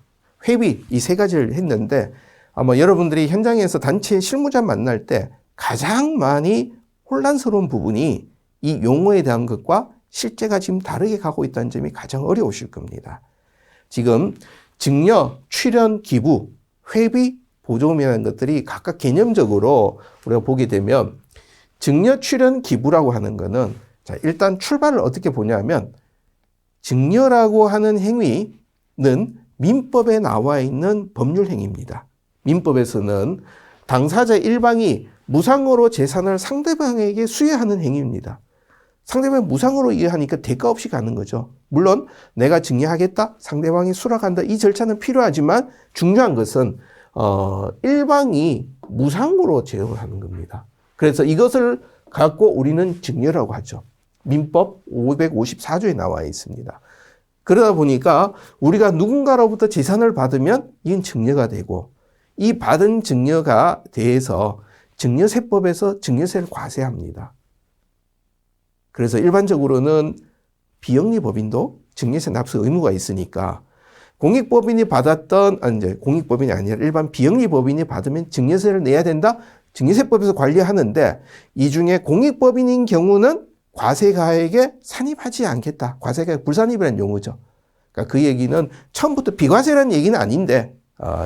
회비 이 세 가지를 했는데 아마 여러분들이 현장에서 단체 실무자 만날 때 가장 많이 혼란스러운 부분이 이 용어에 대한 것과 실제가 지금 다르게 가고 있다는 점이 가장 어려우실 겁니다. 지금 증여, 출연, 기부, 회비, 보조금이라는 것들이 각각 개념적으로 우리가 보게 되면 증여, 출연, 기부라고 하는 거는 자, 일단 출발을 어떻게 보냐면 증여라고 하는 행위는 민법에 나와 있는 법률 행위입니다. 민법에서는 당사자 일방이 무상으로 재산을 상대방에게 수여하는 행위입니다. 상대방이 무상으로 이해하니까 대가 없이 가는 거죠. 물론 내가 증여하겠다, 상대방이 수락한다 이 절차는 필요하지만 중요한 것은 일방이 무상으로 제공을 하는 겁니다. 그래서 이것을 갖고 우리는 증여라고 하죠. 민법 554조에 나와 있습니다. 그러다 보니까 우리가 누군가로부터 재산을 받으면 이건 증여가 되고 이 받은 증여가 대해서 증여세법에서 증여세를 과세합니다. 그래서 일반적으로는 비영리법인도 증여세 납세 의무가 있으니까 공익법인이 받았던, 이제 공익법인이 아니라 일반 비영리법인이 받으면 증여세를 내야 된다? 증여세법에서 관리하는데 이 중에 공익법인인 경우는 과세가액에 산입하지 않겠다. 과세가액 불산입이라는 용어죠. 그러니까 그 얘기는 처음부터 비과세라는 얘기는 아닌데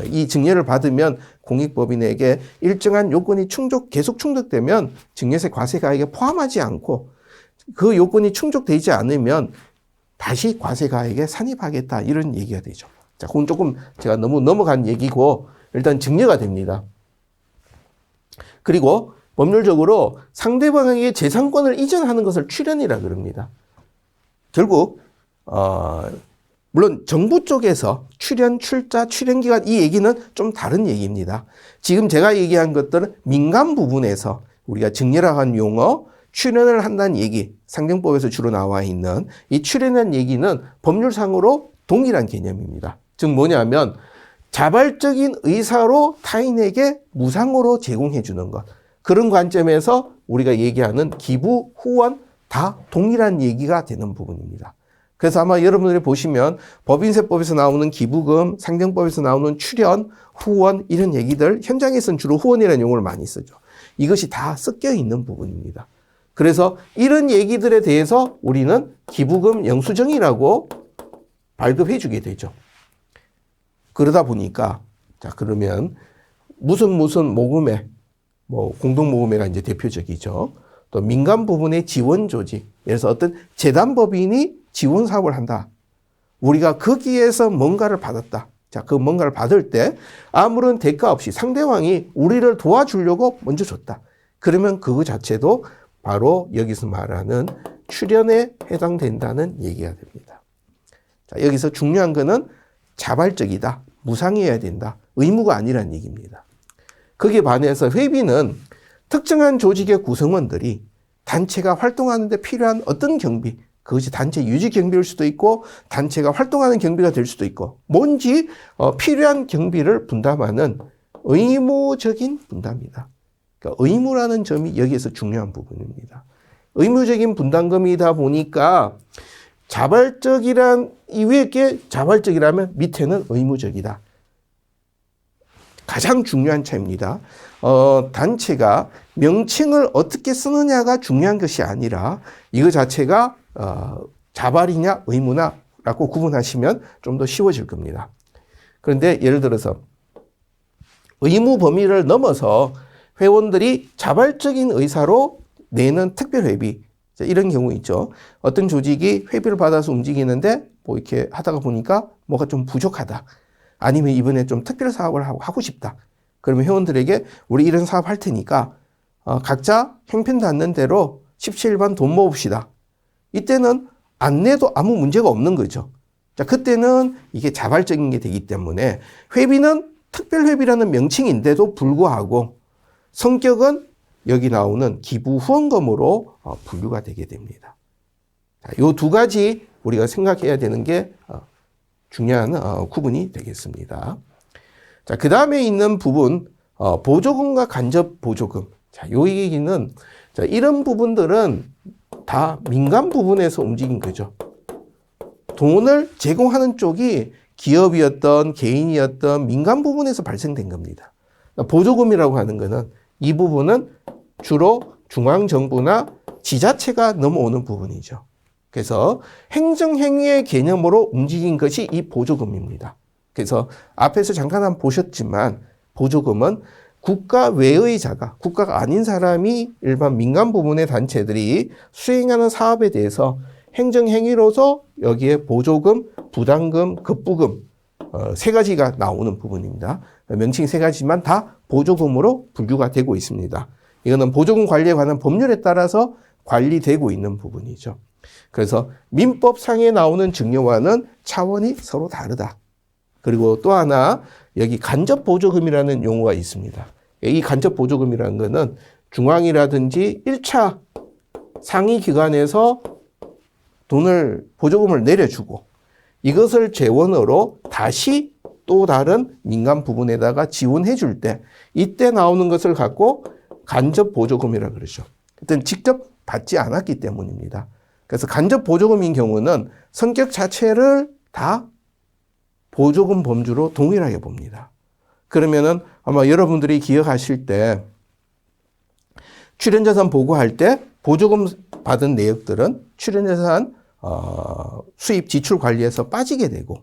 이 증여를 받으면 공익법인에게 일정한 요건이 계속 충족되면 증여세 과세가액에 포함하지 않고 그 요건이 충족되지 않으면 다시 과세가액에 산입하겠다. 이런 얘기가 되죠. 자, 그건 조금 제가 너무 넘어간 얘기고 일단 증여가 됩니다. 그리고 법률적으로 상대방에게 재산권을 이전하는 것을 출연이라 그럽니다. 결국 물론 정부 쪽에서 출연, 출자, 출연기간 이 얘기는 좀 다른 얘기입니다. 지금 제가 얘기한 것들은 민간 부분에서 우리가 증여라고 하는 용어, 출연을 한다는 얘기, 상정법에서 주로 나와 있는 이 출연이라는 얘기는 법률상으로 동일한 개념입니다. 즉 뭐냐면 자발적인 의사로 타인에게 무상으로 제공해 주는 것. 그런 관점에서 우리가 얘기하는 기부, 후원 다 동일한 얘기가 되는 부분입니다. 그래서 아마 여러분들이 보시면 법인세법에서 나오는 기부금, 상정법에서 나오는 출연, 후원 이런 얘기들 현장에서는 주로 후원이라는 용어를 많이 쓰죠. 이것이 다 섞여 있는 부분입니다. 그래서 이런 얘기들에 대해서 우리는 기부금 영수증이라고 발급해 주게 되죠. 그러다 보니까 자 그러면 무슨 모금회 공동모금회가 이제 대표적이죠. 또 민간 부분의 지원 조직, 예를 들어서 어떤 재단법인이 지원 사업을 한다. 우리가 거기에서 뭔가를 받았다. 자, 그 뭔가를 받을 때 아무런 대가 없이 상대방이 우리를 도와주려고 먼저 줬다. 그러면 그거 자체도 바로 여기서 말하는 출연에 해당된다는 얘기가 됩니다. 자, 여기서 중요한 거는 자발적이다. 무상이어야 된다. 의무가 아니라는 얘기입니다. 거기에 반해서 회비는 특정한 조직의 구성원들이 단체가 활동하는 데 필요한 어떤 경비, 그것이 단체 유지 경비일 수도 있고 단체가 활동하는 경비가 될 수도 있고 뭔지 필요한 경비를 분담하는 의무적인 분담이다. 그러니까 의무라는 점이 여기에서 중요한 부분입니다. 의무적인 분담금이다 보니까 자발적이란 이 위에 게 자발적이라면 밑에는 의무적이다. 가장 중요한 차이입니다. 단체가 명칭을 어떻게 쓰느냐가 중요한 것이 아니라 이거 자체가 자발이냐 의무나라고 구분하시면 좀 더 쉬워질 겁니다. 그런데 예를 들어서 의무 범위를 넘어서 회원들이 자발적인 의사로 내는 특별회비 이런 경우 있죠. 어떤 조직이 회비를 받아서 움직이는데 뭐 이렇게 하다가 보니까 뭐가 좀 부족하다. 아니면 이번에 좀 특별 사업을 하고 싶다. 그러면 회원들에게 우리 이런 사업 할 테니까 각자 형편 닿는 대로 17반 돈 모읍시다. 이때는 안 내도 아무 문제가 없는 거죠. 자, 그때는 이게 자발적인 게 되기 때문에 회비는 특별회비라는 명칭인데도 불구하고 성격은 여기 나오는 기부 후원금으로 분류가 되게 됩니다. 이 두 가지 우리가 생각해야 되는 게 중요한 구분이 되겠습니다. 자, 그 다음에 있는 부분, 보조금과 간접 보조금. 자, 요 얘기는, 자, 이런 부분들은 다 민간 부분에서 움직인 거죠. 돈을 제공하는 쪽이 기업이었던 개인이었던 민간 부분에서 발생된 겁니다. 보조금이라고 하는 거는 이 부분은 주로 중앙정부나 지자체가 넘어오는 부분이죠. 그래서 행정행위의 개념으로 움직인 것이 이 보조금입니다. 그래서 앞에서 잠깐 한번 보셨지만 보조금은 국가 외의 자가, 국가가 아닌 사람이 일반 민간 부문의 단체들이 수행하는 사업에 대해서 행정행위로서 여기에 보조금, 부담금, 급부금 세 가지가 나오는 부분입니다. 명칭 세 가지만 다 보조금으로 분류가 되고 있습니다. 이거는 보조금 관리에 관한 법률에 따라서 관리되고 있는 부분이죠. 그래서 민법상에 나오는 증여와는 차원이 서로 다르다. 그리고 또 하나 여기 간접보조금이라는 용어가 있습니다. 이 간접보조금이라는 것은 중앙이라든지 1차 상위 기관에서 보조금을 내려주고 이것을 재원으로 다시 또 다른 민간 부분에다가 지원해 줄 때 이때 나오는 것을 갖고 간접보조금이라고 그러죠. 그때는 직접 받지 않았기 때문입니다. 그래서 간접보조금인 경우는 성격 자체를 다 보조금 범주로 동일하게 봅니다. 그러면은 아마 여러분들이 기억하실 때 출연자산 보고할 때 보조금 받은 내역들은 출연자산 수입 지출 관리에서 빠지게 되고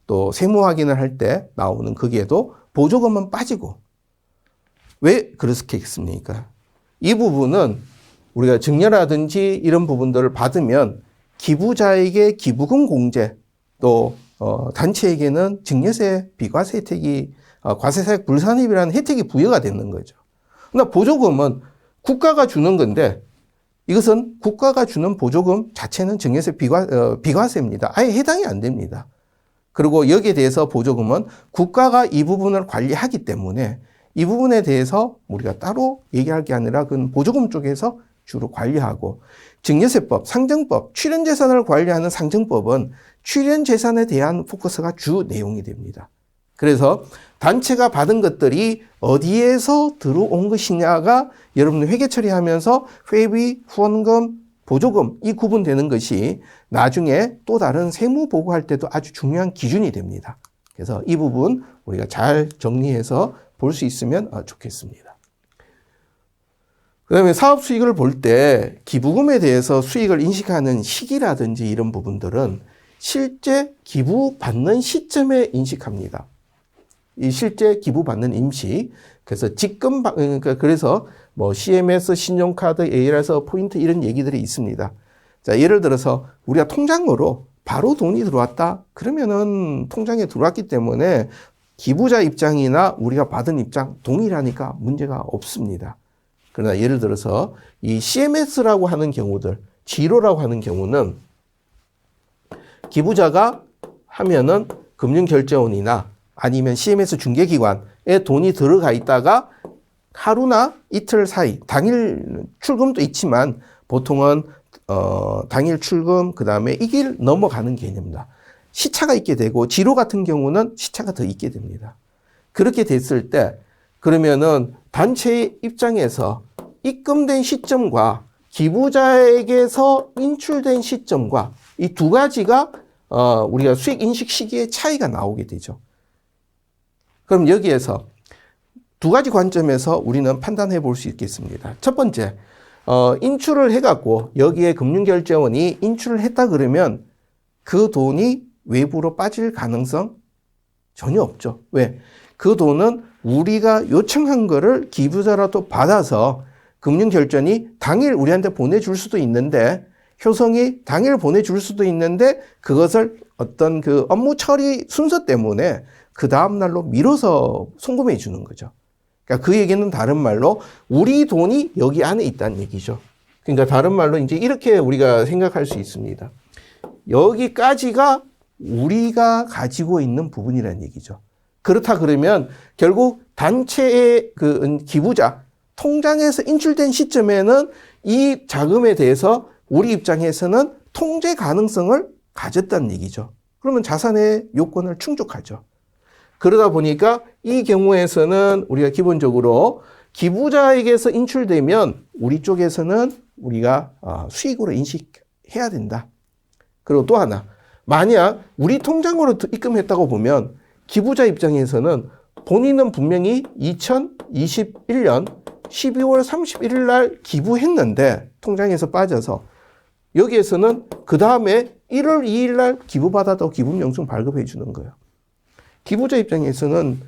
또 세무 확인을 할 때 나오는 거기에도 보조금은 빠지고 왜 그렇겠습니까? 이 부분은 우리가 증여라든지 이런 부분들을 받으면 기부자에게 기부금 공제 또 단체에게는 증여세, 비과세 혜택이 과세사액 불산입이라는 혜택이 부여가 되는 거죠. 그러나 보조금은 국가가 주는 건데 이것은 국가가 주는 보조금 자체는 증여세 비과세입니다. 아예 해당이 안 됩니다. 그리고 여기에 대해서 보조금은 국가가 이 부분을 관리하기 때문에 이 부분에 대해서 우리가 따로 얘기할 게 아니라 그 보조금 쪽에서 주로 관리하고 증여세법, 상정법, 출연재산을 관리하는 상정법은 출연재산에 대한 포커스가 주 내용이 됩니다. 그래서 단체가 받은 것들이 어디에서 들어온 것이냐가 여러분들 회계 처리하면서 회비, 후원금, 보조금 이 구분되는 것이 나중에 또 다른 세무 보고할 때도 아주 중요한 기준이 됩니다. 그래서 이 부분 우리가 잘 정리해서 볼 수 있으면 좋겠습니다. 그 다음에 사업 수익을 볼 때 기부금에 대해서 수익을 인식하는 시기라든지 이런 부분들은 실제 기부받는 시점에 인식합니다. 이 실제 기부받는 임시. 그래서 그래서 뭐 CMS, 신용카드, ARS, 포인트 이런 얘기들이 있습니다. 자, 예를 들어서 우리가 통장으로 바로 돈이 들어왔다. 그러면은 통장에 들어왔기 때문에 기부자 입장이나 우리가 받은 입장 동일하니까 문제가 없습니다. 그러나 예를 들어서 이 CMS라고 하는 경우들, 지로라고 하는 경우는 기부자가 하면은 금융결제원이나 아니면 CMS 중개기관에 돈이 들어가 있다가 하루나 이틀 사이, 당일 출금도 있지만 보통은 당일 출금, 그 다음에 이 길 넘어가는 개념입니다. 시차가 있게 되고 지로 같은 경우는 시차가 더 있게 됩니다. 그렇게 됐을 때 그러면은 단체의 입장에서 입금된 시점과 기부자에게서 인출된 시점과 이 두 가지가 우리가 수익 인식 시기의 차이가 나오게 되죠. 그럼 여기에서 두 가지 관점에서 우리는 판단해 볼 수 있겠습니다. 첫 번째, 인출을 해갖고 여기에 금융결제원이 인출을 했다 그러면 그 돈이 외부로 빠질 가능성 전혀 없죠. 왜? 그 돈은 우리가 요청한 거를 기부자라도 받아서 금융결제원이 당일 우리한테 보내줄 수도 있는데 효성이 당일 보내줄 수도 있는데 그것을 어떤 그 업무 처리 순서 때문에 그 다음날로 미뤄서 송금해 주는 거죠. 그러니까 그 얘기는 다른 말로 우리 돈이 여기 안에 있다는 얘기죠. 그러니까 다른 말로 이제 이렇게 우리가 생각할 수 있습니다. 여기까지가 우리가 가지고 있는 부분이라는 얘기죠. 그렇다 그러면 결국 단체의 그 기부자, 통장에서 인출된 시점에는 이 자금에 대해서 우리 입장에서는 통제 가능성을 가졌다는 얘기죠. 그러면 자산의 요건을 충족하죠. 그러다 보니까 이 경우에서는 우리가 기본적으로 기부자에게서 인출되면 우리 쪽에서는 우리가 수익으로 인식해야 된다. 그리고 또 하나, 만약 우리 통장으로 입금했다고 보면 기부자 입장에서는 본인은 분명히 2021년 12월 31일 날 기부했는데 통장에서 빠져서 여기에서는 그 다음에 1월 2일 날 기부받아도 기부명령 발급해 주는 거예요. 기부자 입장에서는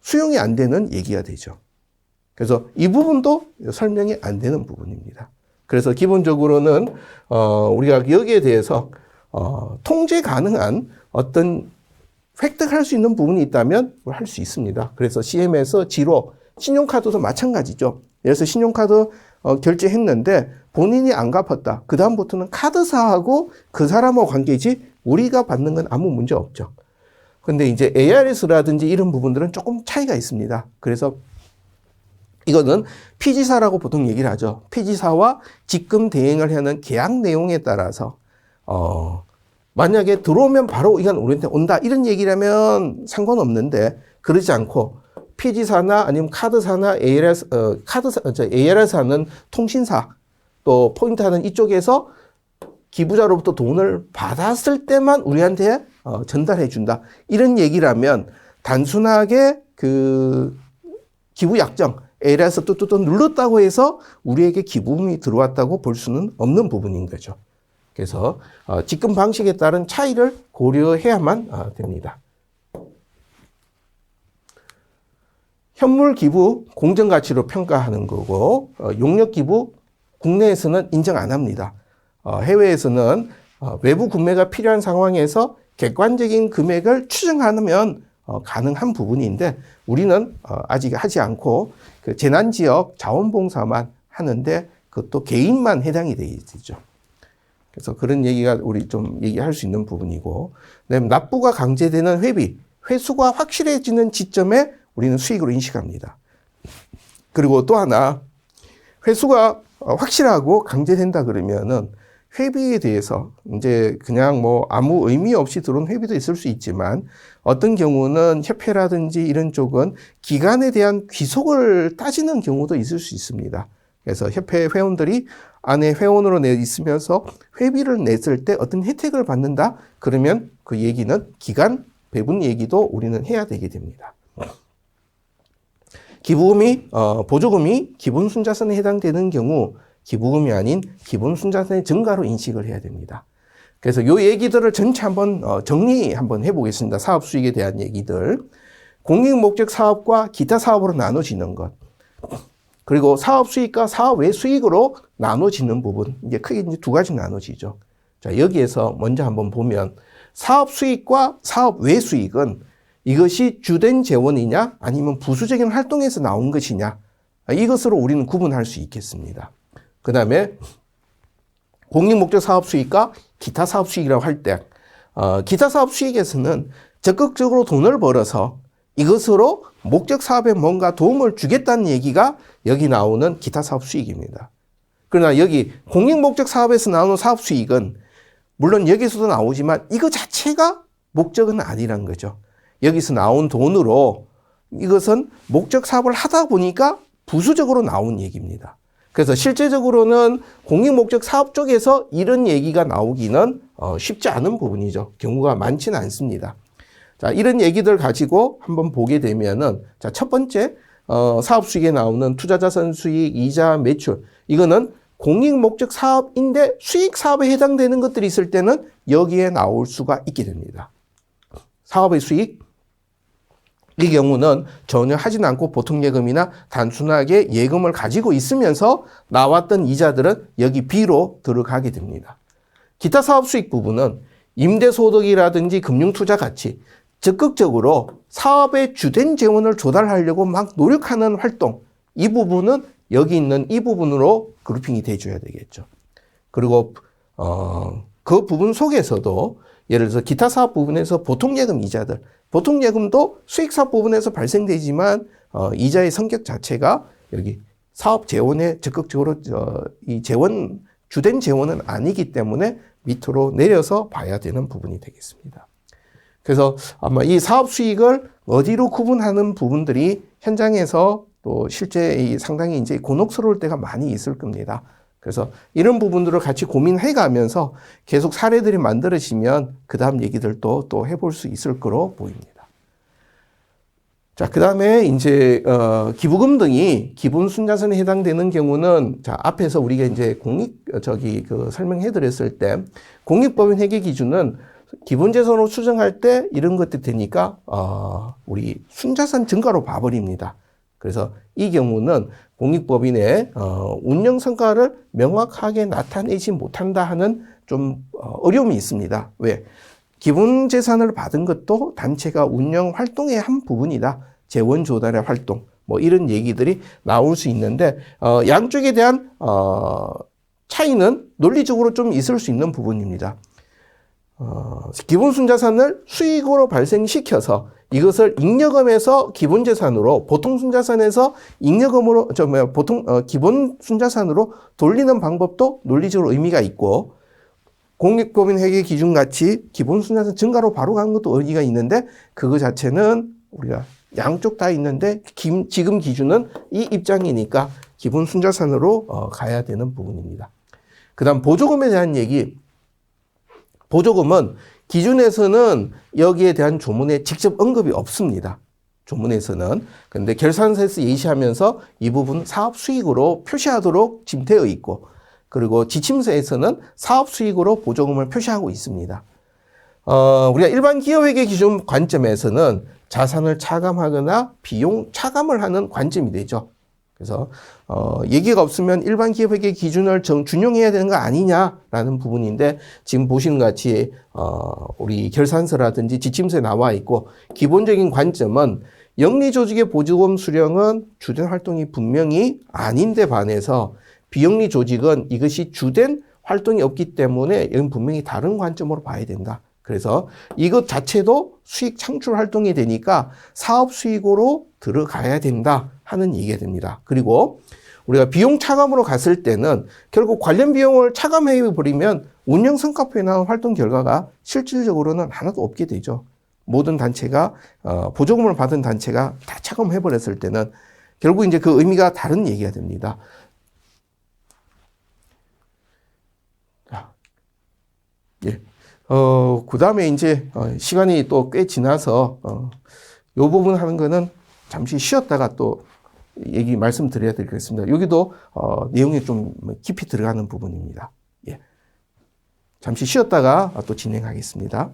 수용이 안 되는 얘기가 되죠. 그래서 이 부분도 설명이 안 되는 부분입니다. 그래서 기본적으로는 우리가 여기에 대해서 통제 가능한 어떤 획득할 수 있는 부분이 있다면 할 수 있습니다. 그래서 CM에서 지로 신용카드도 마찬가지죠. 그래서 신용카드 결제했는데 본인이 안 갚았다. 그 다음부터는 카드사하고 그 사람하고 관계지 우리가 받는 건 아무 문제 없죠. 근데 이제 ARS라든지 이런 부분들은 조금 차이가 있습니다. 그래서 이거는 피지사라고 보통 얘기를 하죠. 피지사와 직금 대행을 하는 계약 내용에 따라서 만약에 들어오면 바로 이건 우리한테 온다 이런 얘기라면 상관없는데 그러지 않고 피지사나 아니면 카드사나 ARS 하는 통신사 또 포인트 하는 이쪽에서 기부자로부터 돈을 받았을 때만 우리한테 전달해 준다. 이런 얘기라면 단순하게 그 기부 약정 ARS 뚜뚜뚜 눌렀다고 해서 우리에게 기부금이 들어왔다고 볼 수는 없는 부분인 거죠. 그래서 직금 방식에 따른 차이를 고려해야만 됩니다. 현물 기부 공정가치로 평가하는 거고 용역 기부 국내에서는 인정 안 합니다. 해외에서는 외부 구매가 필요한 상황에서 객관적인 금액을 추정하면 가능한 부분인데 우리는 아직 하지 않고 그 재난지역 자원봉사만 하는데 그것도 개인만 해당이 되죠. 그래서 그런 얘기가 우리 좀 얘기할 수 있는 부분이고, 그다음에 납부가 강제되는 회비, 회수가 확실해지는 지점에 우리는 수익으로 인식합니다. 그리고 또 하나, 회수가 확실하고 강제된다 그러면은 회비에 대해서 이제 그냥 뭐 아무 의미 없이 들어온 회비도 있을 수 있지만 어떤 경우는 협회라든지 이런 쪽은 기간에 대한 귀속을 따지는 경우도 있을 수 있습니다. 그래서 협회 회원들이 안에 회원으로 내 있으면서 회비를 냈을 때 어떤 혜택을 받는다? 그러면 그 얘기는 기간 배분 얘기도 우리는 해야 되게 됩니다. 기부금이, 보조금이 기본 순자산에 해당되는 경우 기부금이 아닌 기본 순자산의 증가로 인식을 해야 됩니다. 그래서 요 얘기들을 전체 한번 정리 한번 해보겠습니다. 사업 수익에 대한 얘기들. 공익 목적 사업과 기타 사업으로 나눠지는 것. 그리고 사업 수익과 사업 외 수익으로 나눠지는 부분. 이제 크게 이제 두 가지 나눠지죠. 자, 여기에서 먼저 한번 보면 사업 수익과 사업 외 수익은 이것이 주된 재원이냐 아니면 부수적인 활동에서 나온 것이냐 이것으로 우리는 구분할 수 있겠습니다. 그 다음에 공익목적 사업 수익과 기타 사업 수익이라고 할 때 기타 사업 수익에서는 적극적으로 돈을 벌어서 이것으로 목적 사업에 뭔가 도움을 주겠다는 얘기가 여기 나오는 기타 사업 수익입니다. 그러나 여기 공익목적 사업에서 나오는 사업 수익은 물론 여기서도 나오지만 이거 자체가 목적은 아니란 거죠. 여기서 나온 돈으로 이것은 목적 사업을 하다 보니까 부수적으로 나온 얘기입니다. 그래서 실제적으로는 공익목적 사업 쪽에서 이런 얘기가 나오기는 쉽지 않은 부분이죠. 경우가 많지는 않습니다. 자, 이런 얘기들 가지고 한번 보게 되면은, 자, 첫 번째, 사업 수익에 나오는 투자자산 수익, 이자, 매출. 이거는 공익목적 사업인데 수익 사업에 해당되는 것들이 있을 때는 여기에 나올 수가 있게 됩니다. 사업의 수익. 이 경우는 전혀 하진 않고 보통 예금이나 단순하게 예금을 가지고 있으면서 나왔던 이자들은 여기 B로 들어가게 됩니다. 기타 사업 수익 부분은 임대소득이라든지 금융투자 가치, 적극적으로 사업의 주된 재원을 조달하려고 막 노력하는 활동, 이 부분은 여기 있는 이 부분으로 그룹핑이 돼줘야 되겠죠. 그리고 그 부분 속에서도 예를 들어서 기타 사업 부분에서 보통예금 이자들, 보통예금도 수익사업 부분에서 발생되지만 이자의 성격 자체가 여기 사업 재원에 적극적으로 이 재원, 주된 재원은 아니기 때문에 밑으로 내려서 봐야 되는 부분이 되겠습니다. 그래서 아마 이 사업 수익을 어디로 구분하는 부분들이 현장에서 또 실제 상당히 이제 곤혹스러울 때가 많이 있을 겁니다. 그래서 이런 부분들을 같이 고민해 가면서 계속 사례들이 만들어지면 그 다음 얘기들도 또 해볼 수 있을 거로 보입니다. 자, 그 다음에 이제, 기부금 등이 기본 순자산에 해당되는 경우는, 자, 앞에서 우리가 이제 설명해 드렸을 때, 공익법인 회계 기준은 기본재산으로 추정할 때 이런 것들이 되니까, 우리 순자산 증가로 봐버립니다. 그래서 이 경우는 공익법인의, 운영 성과를 명확하게 나타내지 못한다 하는 좀 어려움이 있습니다. 왜? 기본 재산을 받은 것도 단체가 운영 활동의 한 부분이다. 재원 조달의 활동, 뭐 이런 얘기들이 나올 수 있는데 양쪽에 대한 차이는 논리적으로 좀 있을 수 있는 부분입니다. 기본 순자산을 수익으로 발생시켜서 이것을 잉여금에서 기본 재산으로, 보통 순자산에서 잉여금으로, 기본 순자산으로 돌리는 방법도 논리적으로 의미가 있고, 공익법인 회계 기준 같이 기본 순자산 증가로 바로 가는 것도 의미가 있는데, 그거 자체는 우리가 양쪽 다 있는데, 지금 기준은 이 입장이니까 기본 순자산으로 가야 되는 부분입니다. 그 다음 보조금에 대한 얘기. 보조금은 기준에서는 여기에 대한 조문에 직접 언급이 없습니다. 조문에서는. 그런데 결산서에서 예시하면서 이 부분 사업 수익으로 표시하도록 지금 되어 있고, 그리고 지침서에서는 사업 수익으로 보조금을 표시하고 있습니다. 우리가 일반 기업회계 기준 관점에서는 자산을 차감하거나 비용 차감을 하는 관점이 되죠. 그래서 얘기가 없으면 일반 기업회계 기준을 준용해야 되는 거 아니냐라는 부분인데, 지금 보시는 것 같이 우리 결산서라든지 지침서에 나와 있고, 기본적인 관점은 영리조직의 보조금 수령은 주된 활동이 분명히 아닌데 반해서 비영리 조직은 이것이 주된 활동이 없기 때문에 이건 분명히 다른 관점으로 봐야 된다. 그래서 이것 자체도 수익 창출 활동이 되니까 사업 수익으로 들어가야 된다 하는 얘기가 됩니다. 그리고 우리가 비용 차감으로 갔을 때는 결국 관련 비용을 차감해 버리면 운영 성과표에 나온 활동 결과가 실질적으로는 하나도 없게 되죠. 모든 단체가 보조금을 받은 단체가 다 차감해 버렸을 때는 결국 이제 그 의미가 다른 얘기가 됩니다. 예. 그 다음에 이제, 시간이 또 꽤 지나서, 요 부분 하는 거는 잠시 쉬었다가 또 말씀드려야 되겠습니다. 여기도, 내용이 좀 깊이 들어가는 부분입니다. 예. 잠시 쉬었다가 또 진행하겠습니다.